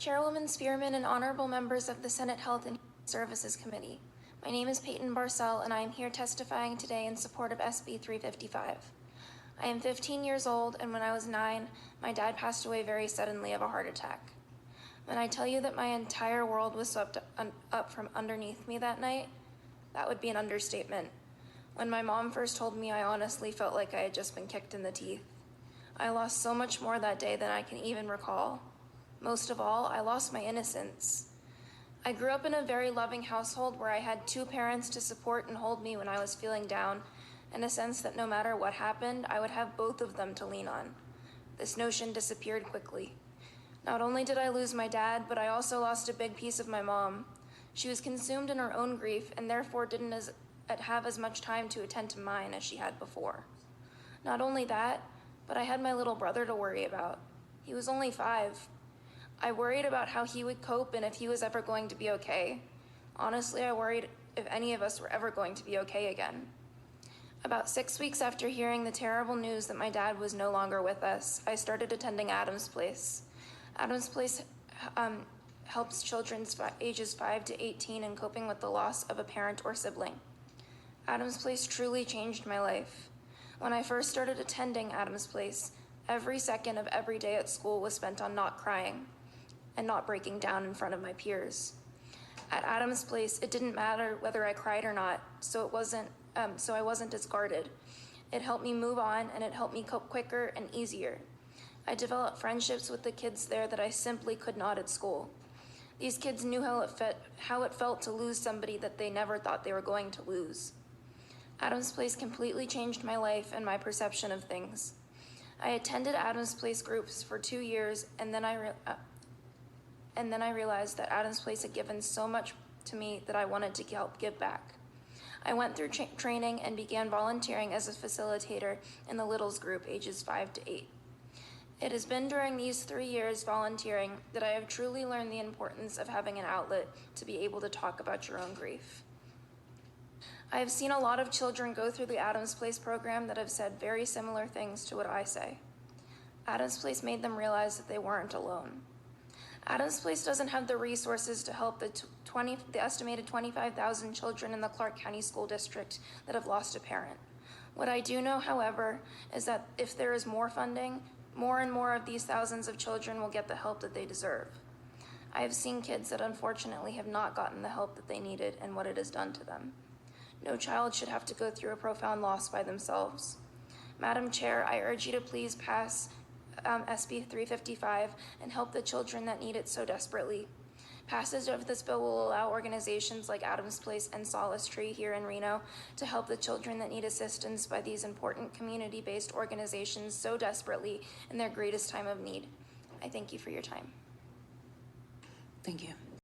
Chairwoman Spearman and honorable members of the Senate Health and Human Services Committee. My name is Peyton Barsel, and I am here testifying today in support of SB 355. I am 15 years old, and when I was 9, my dad passed away very suddenly of a heart attack. When I tell you that my entire world was swept up from underneath me that night, that would be an understatement. When my mom first told me, I honestly felt like I had just been kicked in the teeth. I lost so much more that day than I can even recall. Most of all, I lost my innocence. I grew up in a very loving household where I had 2 parents to support and hold me when I was feeling down, and a sense that no matter what happened, I would have both of them to lean on. This notion disappeared quickly. Not only did I lose my dad, but I also lost a big piece of my mom. She was consumed in her own grief and therefore didn't have as much time to attend to mine as she had before. Not only that, but I had my little brother to worry about. He was only 5. I worried about how he would cope and if he was ever going to be okay. Honestly, I worried if any of us were ever going to be okay again. About 6 weeks after hearing the terrible news that my dad was no longer with us, I started attending Adams Place. Adams Place helps children ages 5 to 18 in coping with the loss of a parent or sibling. Adams Place truly changed my life. When I first started attending Adams Place, every second of every day at school was spent on not crying and not breaking down in front of my peers. At Adams Place, it didn't matter whether I cried or not, so I wasn't discarded. It helped me move on, and it helped me cope quicker and easier. I developed friendships with the kids there that I simply could not at school. These kids knew how it felt to lose somebody that they never thought they were going to lose. Adams Place completely changed my life and my perception of things. I attended Adams Place groups for 2 years, and then I realized that Adams Place had given so much to me that I wanted to help give back. I went through training and began volunteering as a facilitator in the Littles group, ages 5 to 8. It has been during these 3 years volunteering that I have truly learned the importance of having an outlet to be able to talk about your own grief. I have seen a lot of children go through the Adams Place program that have said very similar things to what I say. Adams Place made them realize that they weren't alone. Adams Place doesn't have the resources to help the estimated 25,000 children in the Clark County School District that have lost a parent. What I do know, however, is that if there is more funding, more and more of these thousands of children will get the help that they deserve. I have seen kids that unfortunately have not gotten the help that they needed and what it has done to them. No child should have to go through a profound loss by themselves. Madam Chair, I urge you to please pass SB 355 and help the children that need it so desperately. Passage of this bill will allow organizations like Adams Place and Solace Tree here in Reno to help the children that need assistance by these important community-based organizations so desperately in their greatest time of need. I thank you for your time. Thank you.